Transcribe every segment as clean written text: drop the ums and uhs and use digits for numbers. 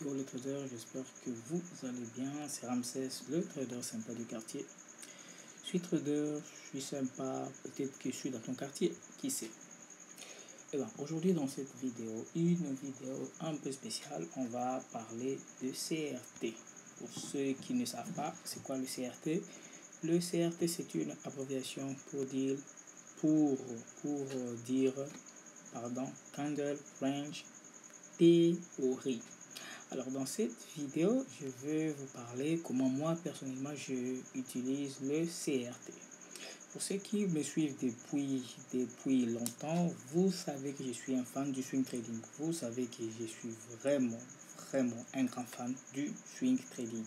Yo les traders, j'espère que vous allez bien. C'est Ramsès, le trader sympa du quartier. Je suis trader, je suis sympa, peut-être que je suis dans ton quartier, qui sait. Et bien, aujourd'hui dans cette vidéo, une vidéo un peu spéciale, on va parler de CRT. Pour ceux qui ne savent pas, c'est quoi le CRT? Le CRT, c'est une abréviation pour dire Candle Range Theory. Alors dans cette vidéo, je vais vous parler comment moi personnellement je utilise le CRT. Pour ceux qui me suivent depuis longtemps, vous savez que je suis un fan du swing trading. Vous savez que je suis vraiment un grand fan du swing trading.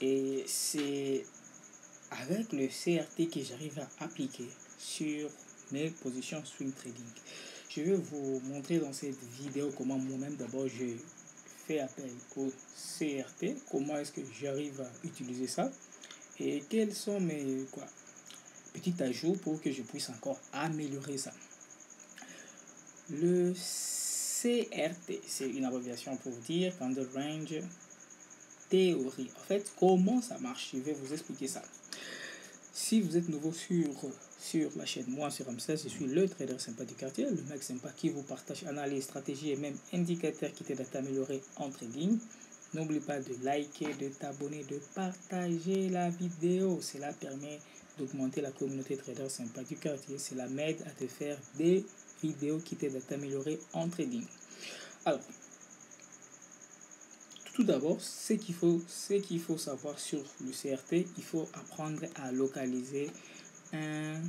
Et c'est avec le CRT que j'arrive à appliquer sur mes positions swing trading. Je vais vous montrer dans cette vidéo comment moi-même d'abord je fais appel au CRT, comment est-ce que j'arrive à utiliser ça et quels sont mes petits ajouts pour que je puisse encore améliorer ça. Le CRT, c'est une abréviation pour dire Candle Range Theory. En fait, comment ça marche? Je vais vous expliquer ça. Si vous êtes nouveau sur la chaîne, moi c'est Ramsès, je suis le trader sympa du quartier, le mec sympa qui vous partage analyse, stratégie et même indicateurs qui t'aident à t'améliorer en trading. N'oublie pas de liker, de t'abonner, de partager la vidéo. Cela permet d'augmenter la communauté trader sympa du quartier. Cela m'aide à te faire des vidéos qui t'aident à t'améliorer en trading. Alors, tout d'abord, ce qu'il faut savoir sur le CRT, il faut apprendre à localiser un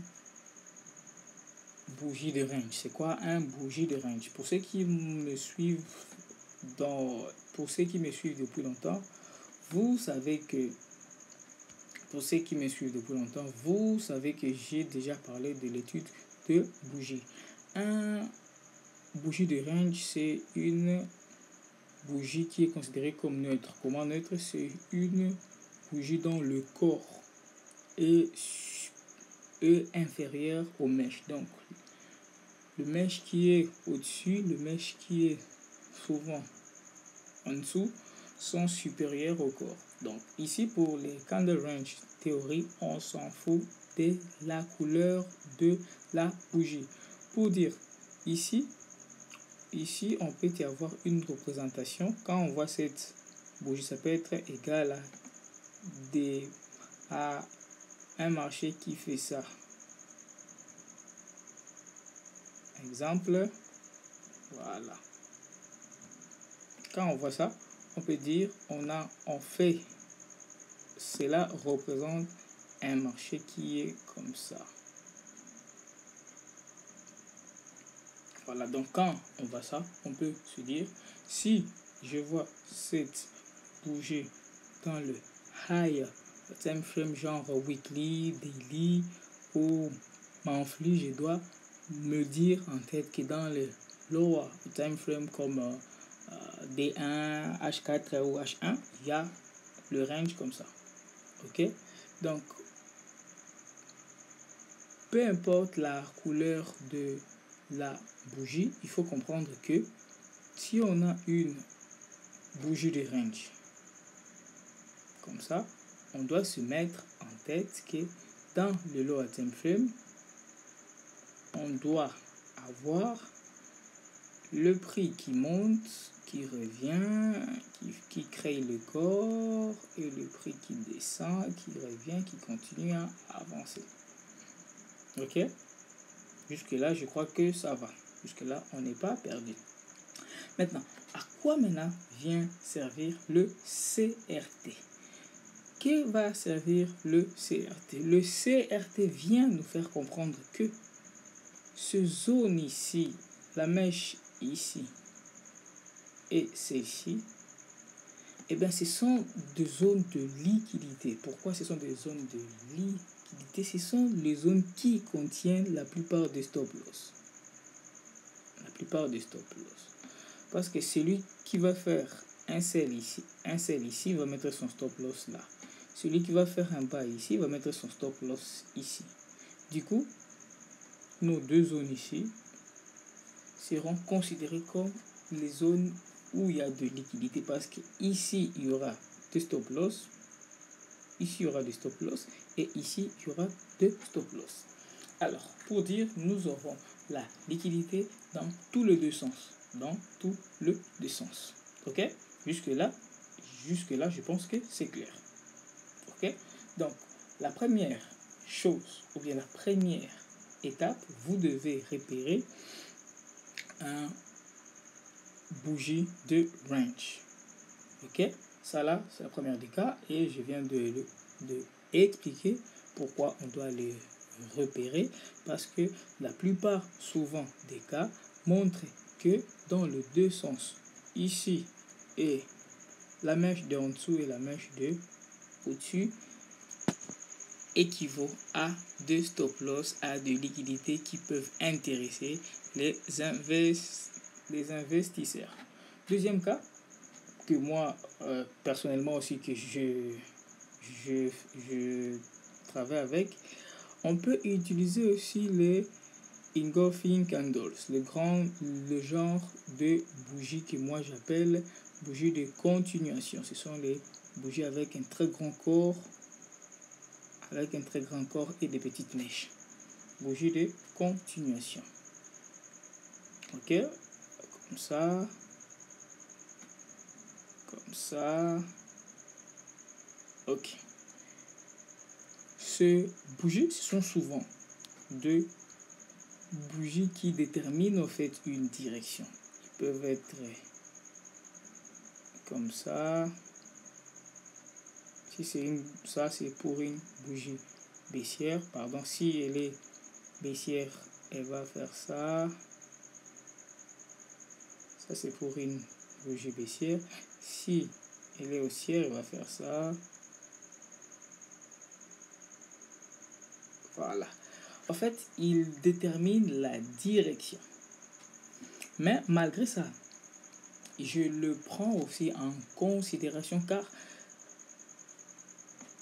bougie de range. C'est quoi un bougie de range? Pour ceux qui me suivent depuis longtemps, vous savez que j'ai déjà parlé de l'étude de bougie. Un bougie de range, c'est une bougie qui est considérée comme neutre. Comment neutre? C'est une bougie dont le corps est inférieur au mèche. Donc, le mèche qui est au-dessus, le mèche qui est souvent en dessous, sont supérieurs au corps. Donc, ici, pour les Candle Range Theory, on s'en fout de la couleur de la bougie. Pour dire, ici on peut y avoir une représentation. Quand on voit cette bougie, ça peut être égal à un marché qui fait ça. Exemple, voilà. Quand on voit ça, on peut dire cela représente un marché qui est comme ça. Voilà, donc quand on voit ça, on peut se dire, si je vois cette bougie dans le high time frame, genre weekly, daily ou monthly, je dois me dire en tête que dans le lower time frame comme D1, H4 ou H1, il y a le range comme ça. Ok, donc peu importe la couleur de la bougie, il faut comprendre que si on a une bougie de range comme ça, on doit se mettre en tête que dans le lower time frame, on doit avoir le prix qui monte, qui revient, qui crée le corps, et le prix qui descend, qui revient, qui continue à avancer. Ok? Jusque là, je crois que ça va. Jusque là, on n'est pas perdu. Maintenant, à quoi maintenant vient servir le CRT? Que va servir le CRT? Le CRT vient nous faire comprendre que ce zone ici, la mèche ici et celle-ci, eh bien, ce sont des zones de liquidité. Pourquoi ce sont des zones de liquidité? Ce sont les zones qui contiennent la plupart des stop loss. La plupart des stop loss. Parce que celui qui va faire un sell ici, va mettre son stop loss là. Celui qui va faire un bas ici, va mettre son stop loss ici. Du coup, nos deux zones ici seront considérées comme les zones où il y a de liquidité, parce qu'ici, il y aura des stop loss, ici, il y aura des stop loss, et ici, il y aura des stop loss. Alors, pour dire, nous aurons la liquidité dans tous les deux sens. Dans tous les deux sens. OK? Jusque-là, je pense que c'est clair. OK? Donc, la première chose, ou bien la première étape, vous devez repérer un bougie de range. OK? Ça là, c'est la première des cas, et je viens de expliquer pourquoi on doit les repérer, parce que la plupart souvent des cas montrent que dans les deux sens, ici et la mèche de en dessous et la mèche de au-dessus, équivaut à deux stop loss, à des liquidités qui peuvent intéresser les investisseurs. Deuxième cas, que moi personnellement aussi que je travaille avec, on peut utiliser aussi les engulfing candles, le genre de bougies que moi j'appelle bougies de continuation. Ce sont les bougies avec un très grand corps, et des petites mèches. Bougie de continuation. OK? Comme ça. OK. Ces bougies, ce sont souvent deux bougies qui déterminent en fait une direction. Ils peuvent être comme ça. Si c'est ça, c'est pour une bougie baissière. Pardon, si elle est baissière, elle va faire ça. Ça, c'est pour une bougie baissière. Si elle est haussière, elle va faire ça. Voilà. En fait, il détermine la direction. Mais malgré ça, je le prends aussi en considération, car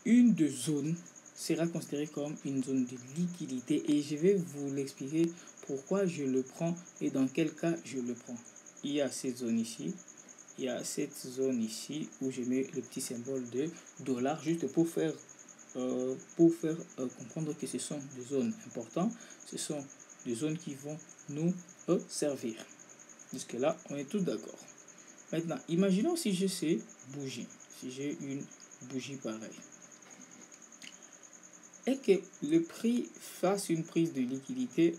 une de zone sera considérée comme une zone de liquidité, et je vais vous l'expliquer pourquoi je le prends et dans quel cas je le prends. Il y a cette zone ici, il y a cette zone ici où je mets le petit symbole de dollar juste pour faire comprendre que ce sont des zones importantes, ce sont des zones qui vont nous servir. Jusque là, on est tous d'accord. Maintenant, imaginons si j'ai ces bougies, si j'ai une bougie pareille, et que le prix fasse une prise de liquidité,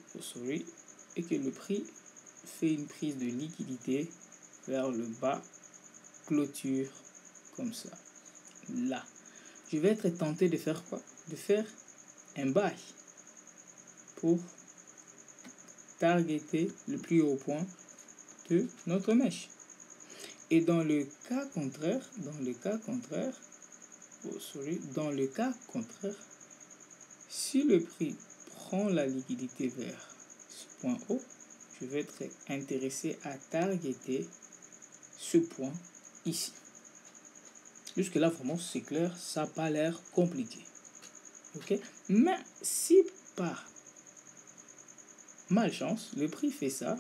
et que le prix fait une prise de liquidité vers le bas, clôture comme ça. Là, je vais être tenté de faire quoi? De faire un buy pour targeter le plus haut point de notre mèche. Et dans le cas contraire, si le prix prend la liquidité vers ce point haut, je vais être intéressé à targeter ce point ici. Jusque là, vraiment, c'est clair, ça n'a pas l'air compliqué. OK? Mais si par malchance, le prix fait ça,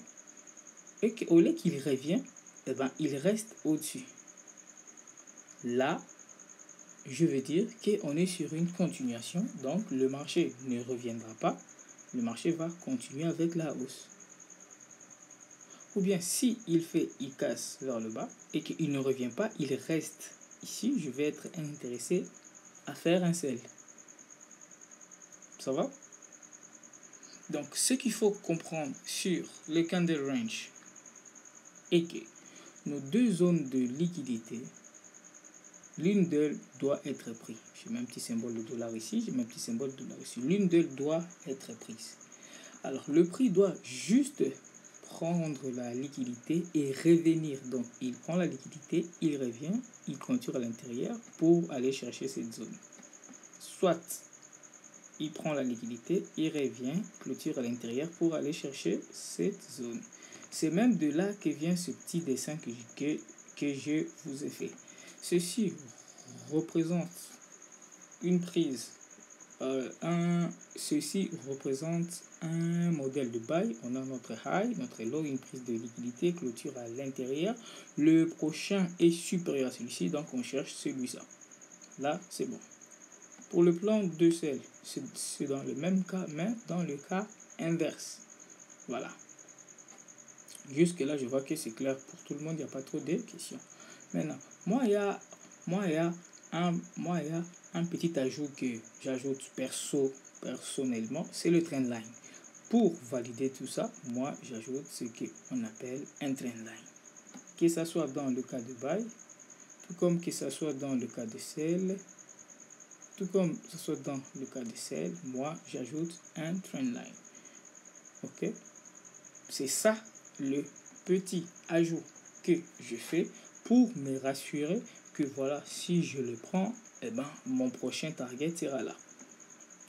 et qu'au lieu qu'il revient, eh ben, il reste au-dessus. Là, je veux dire qu'on est sur une continuation, donc le marché ne reviendra pas, le marché va continuer avec la hausse. Ou bien si il casse vers le bas et qu'il ne revient pas, il reste ici, je vais être intéressé à faire un sell. Ça va? Donc ce qu'il faut comprendre sur le candle range est que nos deux zones de liquidité, l'une d'elles doit être prise. J'ai mis un petit symbole de dollar ici, l'une d'elles doit être prise. Alors le prix doit juste prendre la liquidité et revenir. Donc il prend la liquidité, il revient, il clôture à l'intérieur pour aller chercher cette zone. Soit il prend la liquidité, il revient, clôture à l'intérieur pour aller chercher cette zone. C'est même de là que vient ce petit dessin que je vous ai fait. Ceci représente une prise Ceci représente un modèle de buy. On a notre high, notre low, une prise de liquidité, clôture à l'intérieur. Le prochain est supérieur à celui-ci, donc on cherche celui-là. Là, c'est bon. Pour le plan de sel, c'est dans le même cas, mais dans le cas inverse. Voilà. Jusque là, je vois que c'est clair pour tout le monde, il n'y a pas trop de questions. Maintenant, moi, il y a un petit ajout que j'ajoute personnellement, c'est le trendline. Pour valider tout ça, moi, j'ajoute ce qu'on appelle un trendline. Que ce soit dans le cas de buy, tout comme que ce soit dans le cas de sell, tout comme que ce soit dans le cas de sell, moi, j'ajoute un trendline. Ok? C'est ça le petit ajout que je fais pour me rassurer que voilà, si je le prends, eh ben, mon prochain target sera là.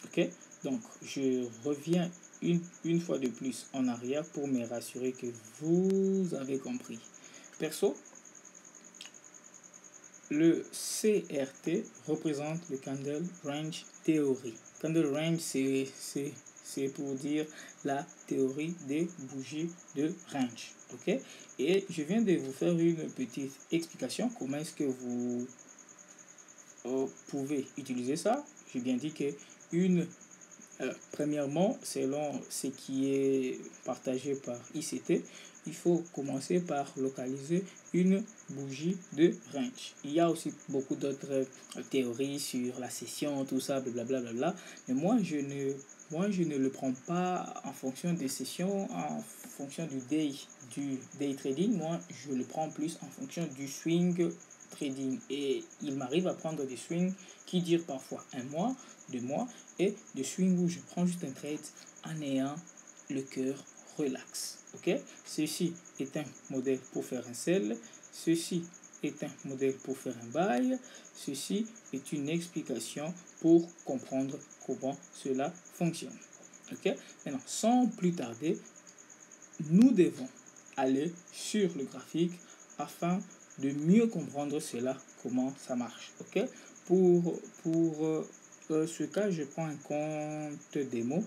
Ok? Donc, je reviens une fois de plus en arrière pour me rassurer que vous avez compris. Perso, le CRT représente le Candle Range Theory. Candle Range, c'est pour dire la théorie des bougies de range. Ok? Et je viens de vous faire une petite explication. Comment est-ce que vous pouvez utiliser ça? J'ai bien dit que premièrement, selon ce qui est partagé par ICT, il faut commencer par localiser une bougie de range. Il y a aussi beaucoup d'autres théories sur la session, tout ça, blablabla. Mais moi, je ne le prends pas en fonction des sessions, en fonction du day trading. Moi, je le prends plus en fonction du swing trading. Et il m'arrive à prendre des swings qui durent parfois un mois, 2 mois, et de swing où je prends juste un trade en ayant le cœur relax. Ok? Ceci est un modèle pour faire un sell. Ceci est un modèle pour faire un buy. Ceci est une explication pour comprendre comment cela fonctionne. Ok? Maintenant, sans plus tarder, nous devons aller sur le graphique afin de mieux comprendre cela, comment ça marche. Ok? Pour ce cas, je prends un compte démo.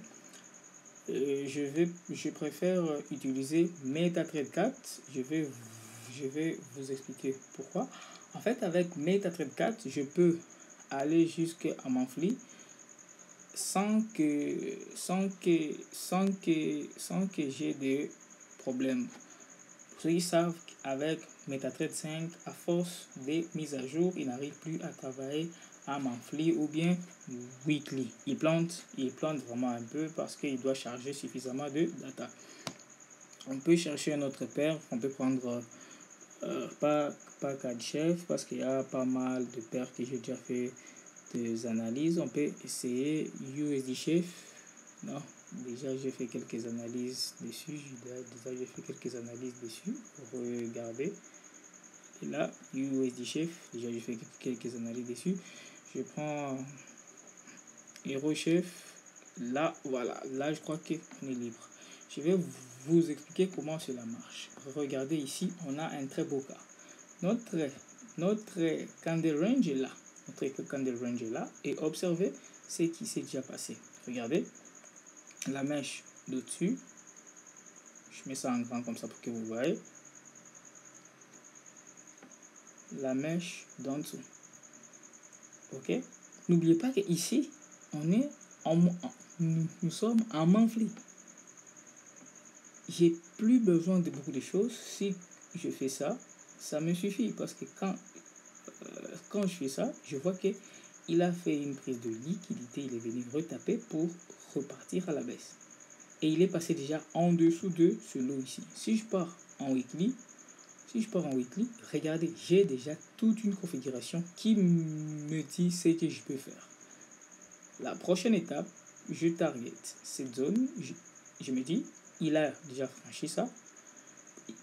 Je préfère utiliser MetaTrader 4. Je vais vous expliquer pourquoi. En fait, avec MetaTrader 4, je peux aller jusqu'à monthly sans que j'ai des problèmes. Ceux qui savent qu'avec MetaTrader 5, à force des mises à jour, il n'arrive plus à travailler à monthly ou bien weekly. Il plante vraiment un peu parce qu'il doit charger suffisamment de data. On peut chercher un autre paire, on peut prendre pas CADCHEF parce qu'il y a pas mal de paires que j'ai déjà fait des analyses. On peut essayer USDChef. Non, déjà j'ai fait quelques analyses dessus. J'ai fait quelques analyses dessus. Regardez. Et là, USDChef, déjà j'ai fait quelques analyses dessus. Je prends HeroChef. Là, voilà. Là, je crois qu'on est libre. Je vais vous expliquer comment cela marche. Regardez ici, on a un très beau cas. Notre candle range est là. Notre candle range est là. Et observez ce qui s'est déjà passé. Regardez la mèche d'au-dessus. Je mets ça en grand comme ça pour que vous voyez. La mèche d'en dessous. Ok? N'oubliez pas qu'ici, nous sommes en monthly. J'ai plus besoin de beaucoup de choses. Si je fais ça, ça me suffit. Parce que quand je fais ça, je vois qu'il a fait une prise de liquidité. Il est venu retaper pour repartir à la baisse. Et il est passé déjà en dessous de ce lot ici. Si je pars en weekly, regardez, j'ai déjà toute une configuration qui me dit ce que je peux faire. La prochaine étape, je target cette zone. Je me dis, il a déjà franchi ça.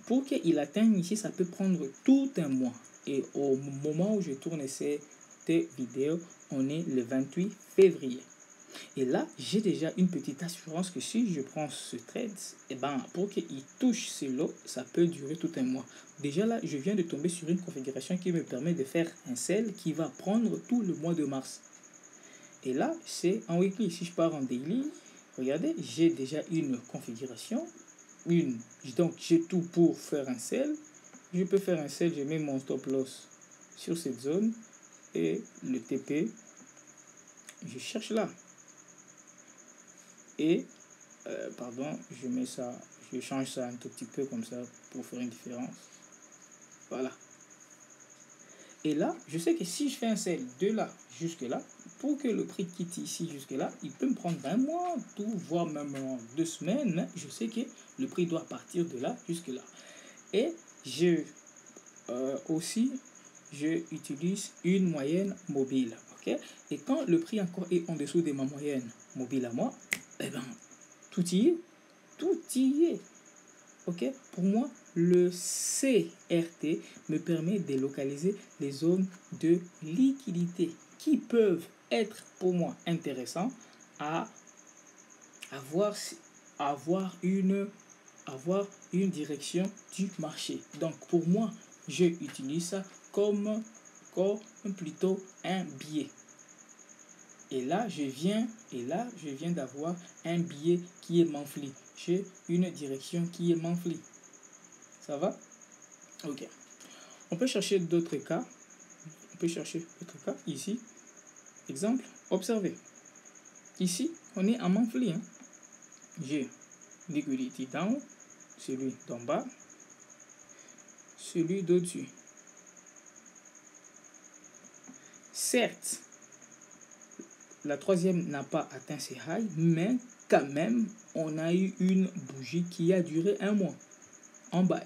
Pour qu'il atteigne ici, ça peut prendre tout un mois. Et au moment où je tourne cette vidéo, on est le 28 février. Et là, j'ai déjà une petite assurance que si je prends ce trade, eh ben, pour qu'il touche ce lot, ça peut durer tout un mois. Déjà là, je viens de tomber sur une configuration qui me permet de faire un sell qui va prendre tout le mois de mars. Et là, c'est en weekly. Si je pars en daily, regardez, j'ai déjà une configuration. Donc, j'ai tout pour faire un sell. Je peux faire un sell, je mets mon stop loss sur cette zone. Et le TP, je cherche là. Et, pardon, je mets ça, je change ça un tout petit peu comme ça pour faire une différence. Voilà. Et là, je sais que si je fais un sell de là jusque là, pour que le prix quitte ici jusque là, il peut me prendre 20 mois, voire même 2 semaines, mais je sais que le prix doit partir de là jusque là. Et aussi, je utilise une moyenne mobile. Okay? Et quand le prix encore est en dessous de ma moyenne mobile à moi, eh ben, tout y est. Tout y est. Okay? Pour moi, le CRT me permet de localiser les zones de liquidité qui peuvent être pour moi intéressants à avoir une direction du marché. Donc pour moi, je utilise ça comme plutôt un biais. Et là, je viens d'avoir un biais qui est monthly. J'ai une direction qui est monthly. Ça va? Ok. On peut chercher d'autres cas. Ici. Exemple, observez. Ici, on est en monthly. J'ai liquidity down, celui d'en bas, celui d'au-dessus. Certes, la troisième n'a pas atteint ses highs, mais quand même, on a eu une bougie qui a duré un mois en buy.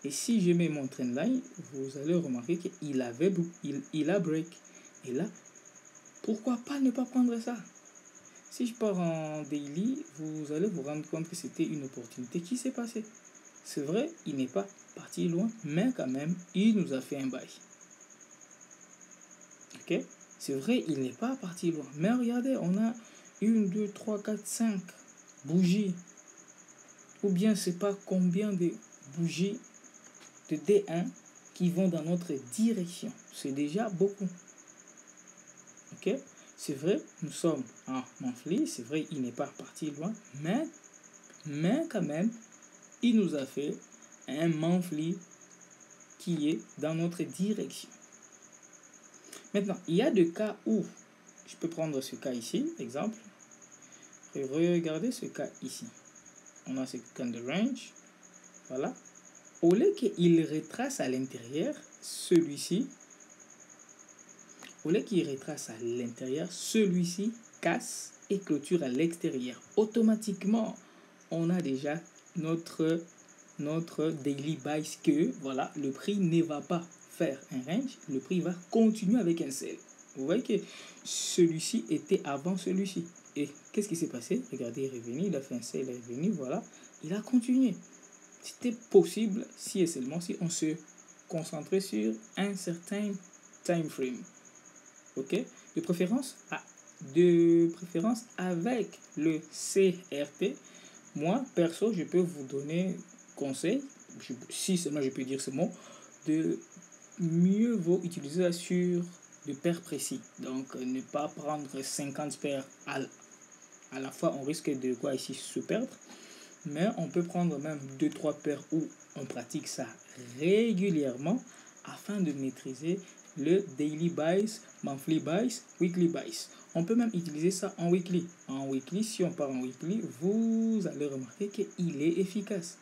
Et si je mets mon trendline, vous allez remarquer qu'il a break. Et là, pourquoi pas ne pas prendre ça? Si je pars en daily, vous allez vous rendre compte que c'était une opportunité qui s'est passée. C'est vrai, il n'est pas parti loin, mais quand même, il nous a fait un buy. Ok? C'est vrai, il n'est pas parti loin. Mais regardez, on a 1, 2, 3, 4, 5 bougies. Ou bien, c'est pas combien de bougies de D1 qui vont dans notre direction. C'est déjà beaucoup. Ok? C'est vrai, nous sommes en monthly. C'est vrai, il n'est pas parti loin. Mais quand même, il nous a fait un monthly qui est dans notre direction. Maintenant, il y a des cas où, je peux prendre ce cas ici, exemple, et regardez ce cas ici. On a ce candle range, voilà. Au lieu qu'il retrace à l'intérieur, celui-ci casse et clôture à l'extérieur. Automatiquement, on a déjà notre daily buy que, voilà, le prix ne va pas faire un range, le prix va continuer avec un sell. Vous voyez que celui-ci était avant celui-ci. Et qu'est-ce qui s'est passé? Regardez, il est revenu, il a fait un sell, il est revenu, voilà, il a continué. C'était possible si et seulement si on se concentrait sur un certain time frame. Ok? De préférence avec le CRT. Moi, perso, je peux vous donner conseil, si seulement je peux dire ce mot, de mieux vaut utiliser ça sur de paires précis. Donc, ne pas prendre 50 paires à la fois, on risque de quoi ici se perdre. Mais on peut prendre même 2-3 paires où on pratique ça régulièrement afin de maîtriser le daily buys, monthly buys, weekly buys. On peut même utiliser ça en weekly. En weekly, si on part en weekly, vous allez remarquer qu'il est efficace.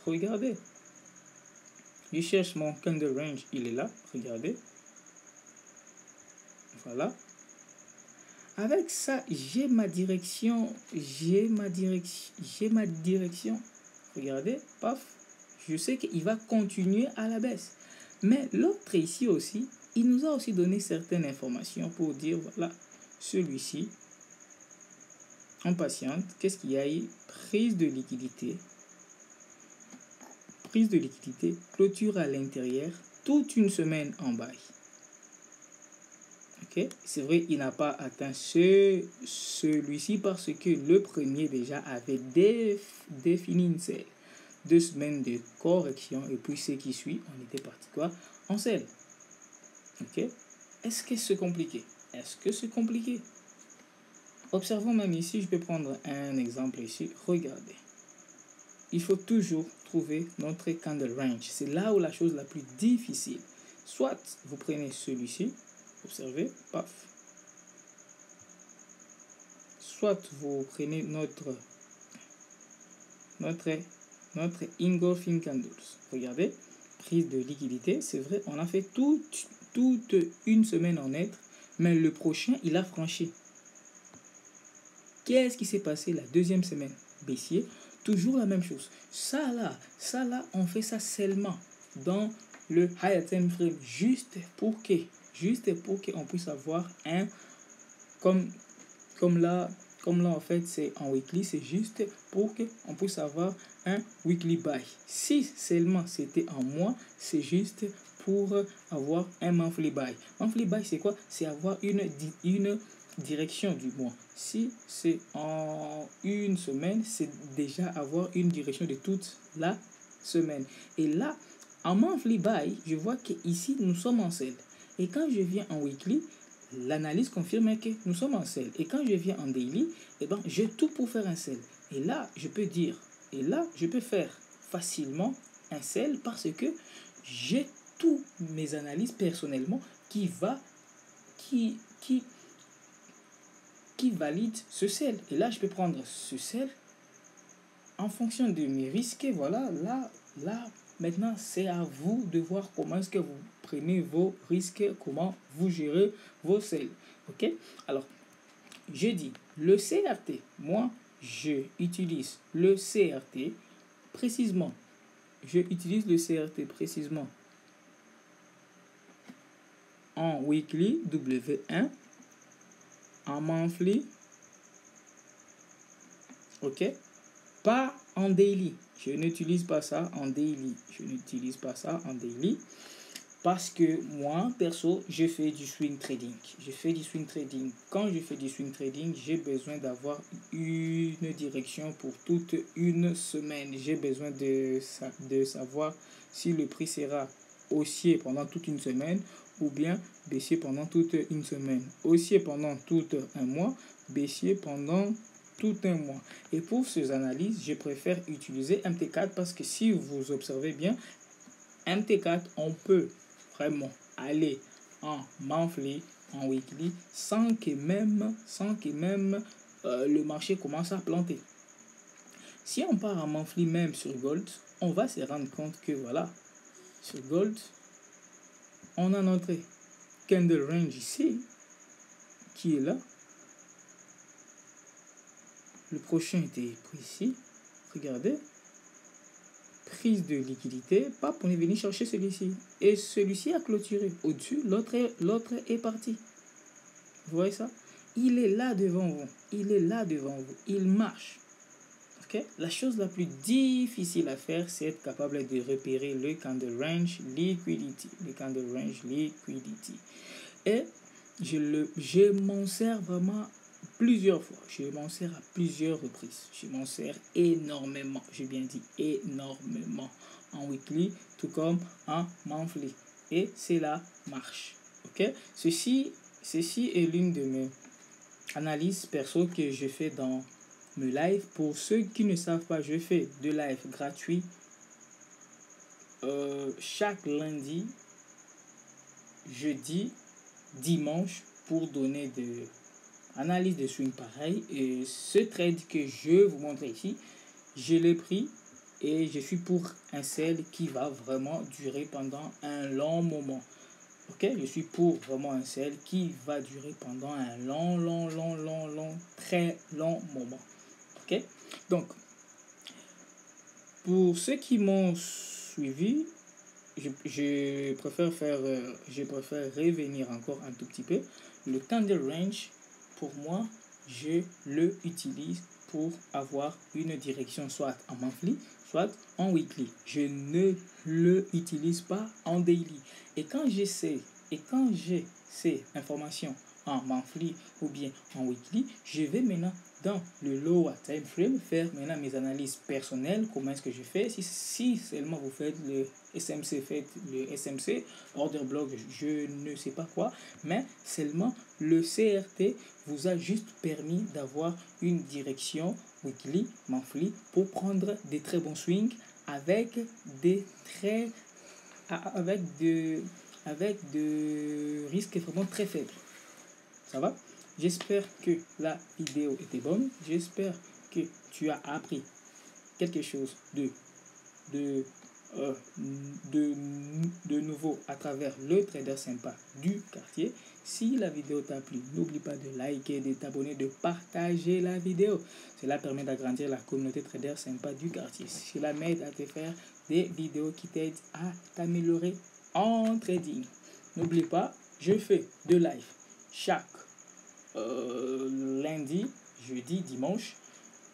Regardez. Je cherche mon candle range, il est là. Regardez. Voilà. Avec ça, j'ai ma direction. Regardez, paf. Je sais qu'il va continuer à la baisse. Mais l'autre ici aussi, il nous a aussi donné certaines informations pour dire, voilà, celui-ci, on patiente. Qu'est-ce qu'il y a eu? Prise de liquidité, clôture à l'intérieur, toute une semaine en bail. Okay. C'est vrai, il n'a pas atteint celui-ci parce que le premier déjà avait défini une selle. 2 semaines de correction et puis ce qui suit, on était parti quoi? En selle. Ok? Est-ce que c'est compliqué? Est-ce que c'est compliqué? Observons même ici, je peux prendre un exemple ici. Regardez. Il faut toujours trouver notre candle range. C'est là où la chose la plus difficile. Soit vous prenez celui-ci, observez, paf. Soit vous prenez notre engulfing candles. Regardez, prise de liquidité, c'est vrai, on a fait toute une semaine en net, mais le prochain, il a franchi. Qu'est-ce qui s'est passé la deuxième semaine? Baissier, toujours la même chose. Ça là, on fait ça seulement dans le higher time frame, juste pour qu'on puisse avoir un, comme là en fait c'est en weekly, c'est juste pour qu'on puisse avoir un weekly buy. Si seulement c'était en mois, c'est juste pour avoir un monthly buy. Monthly buy, c'est quoi? C'est avoir une direction du mois. Si c'est en une semaine, c'est déjà avoir une direction de toute la semaine. Et là, en monthly buy, je vois qu'ici, nous sommes en sell. Et quand je viens en weekly, l'analyse confirme que nous sommes en sell. Et quand je viens en daily, eh ben, j'ai tout pour faire un sell. Et là, je peux dire, et là, je peux faire facilement un sell parce que j'ai toutes mes analyses personnellement qui valide ce sell. Et là, je peux prendre ce sell en fonction de mes risques. Voilà, là, maintenant, c'est à vous de voir comment est-ce que vous prenez vos risques, comment vous gérez vos sells. OK? Alors, je dis le CRT. Moi, je utilise le CRT précisément. Je utilise le CRT précisément en weekly W1, en monthly, ok, pas en daily. Je n'utilise pas ça en daily. Je n'utilise pas ça en daily parce que moi, perso, je fais du swing trading. Je fais du swing trading. Quand je fais du swing trading, j'ai besoin d'avoir une direction pour toute une semaine. J'ai besoin de savoir si le prix sera haussier pendant toute une semaine ou bien baissier pendant toute une semaine. Haussier pendant tout un mois, baissier pendant tout un mois. Et pour ces analyses, je préfère utiliser MT4 parce que si vous observez bien, MT4, on peut vraiment aller en monthly, en weekly, sans que même le marché commence à planter. Si on part en monthly même sur Gold, on va se rendre compte que voilà, sur Gold, on a notre candle range ici, qui est là. Le prochain était pris ici. Regardez. Prise de liquidité, pas pour venir chercher celui-ci. Et celui-ci a clôturé. Au-dessus, l'autre est parti. Vous voyez ça? Il est là devant vous. Il est là devant vous. Il marche. Okay? La chose la plus difficile à faire, c'est être capable de repérer le candle range liquidity. Le candle range liquidity. Et je m'en sers vraiment plusieurs fois. Je m'en sers à plusieurs reprises. Je m'en sers énormément. J'ai bien dit énormément. En weekly, tout comme en monthly. Et c'est la marche. Ok? Ceci est l'une de mes analyses perso que je fais dans mes lives. Pour ceux qui ne savent pas, je fais de live gratuits chaque lundi, jeudi, dimanche pour donner des analyses de swing pareil. Et ce trade que je vous montre ici, je l'ai pris et je suis pour un sell qui va vraiment durer pendant un long moment. Ok, je suis pour vraiment un sell qui va durer pendant un long, très long moment. Ok, donc pour ceux qui m'ont suivi, je préfère revenir encore un tout petit peu. Le candle range, pour moi, je le utilise pour avoir une direction soit en monthly, soit en weekly. Je ne le utilise pas en daily. Et quand j'ai ces informations en monthly ou bien en weekly, je vais maintenant dans le lower time frame faire maintenant mes analyses personnelles. Comment est-ce que je fais? Si seulement vous faites le SMC, order block, je ne sais pas quoi, mais seulement le CRT vous a juste permis d'avoir une direction weekly, monthly pour prendre des très bons swings avec des risques vraiment très faibles. Ça va? J'espère que la vidéo était bonne. J'espère que tu as appris quelque chose de nouveau à travers le trader sympa du quartier. Si la vidéo t'a plu, n'oublie pas de liker, de t'abonner, de partager la vidéo. Cela permet d'agrandir la communauté trader sympa du quartier. Cela m'aide à te faire des vidéos qui t'aident à t'améliorer en trading. N'oublie pas, je fais de live chaque lundi, jeudi, dimanche,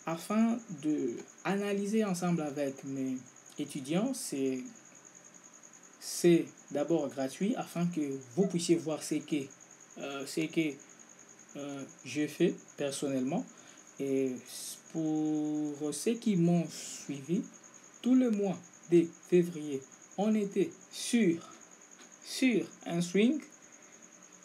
afin de analyser ensemble avec mes étudiants. C'est d'abord gratuit afin que vous puissiez voir ce que je fais personnellement. Et pour ceux qui m'ont suivi, tout le mois de février, on était sur un swing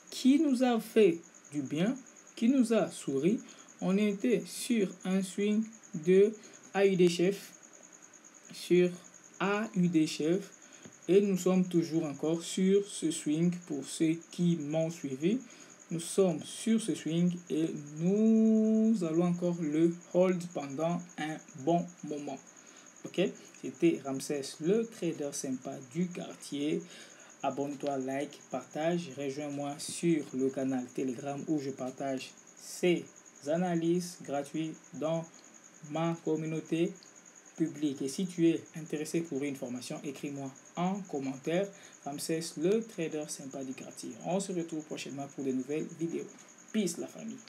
qui nous a fait du bien, qui nous a souri. On était sur un swing de AUD chef, et nous sommes toujours encore sur ce swing. Pour ceux qui m'ont suivi, nous sommes sur ce swing et nous allons encore le hold pendant un bon moment. Ok, c'était Ramsès, le trader sympa du quartier. Abonne-toi, like, partage. Rejoins-moi sur le canal Telegram où je partage ces analyses gratuites dans ma communauté publique. Et si tu es intéressé pour une formation, écris-moi en commentaire. Ramsès, le trader sympa du quartier. On se retrouve prochainement pour de nouvelles vidéos. Peace la famille.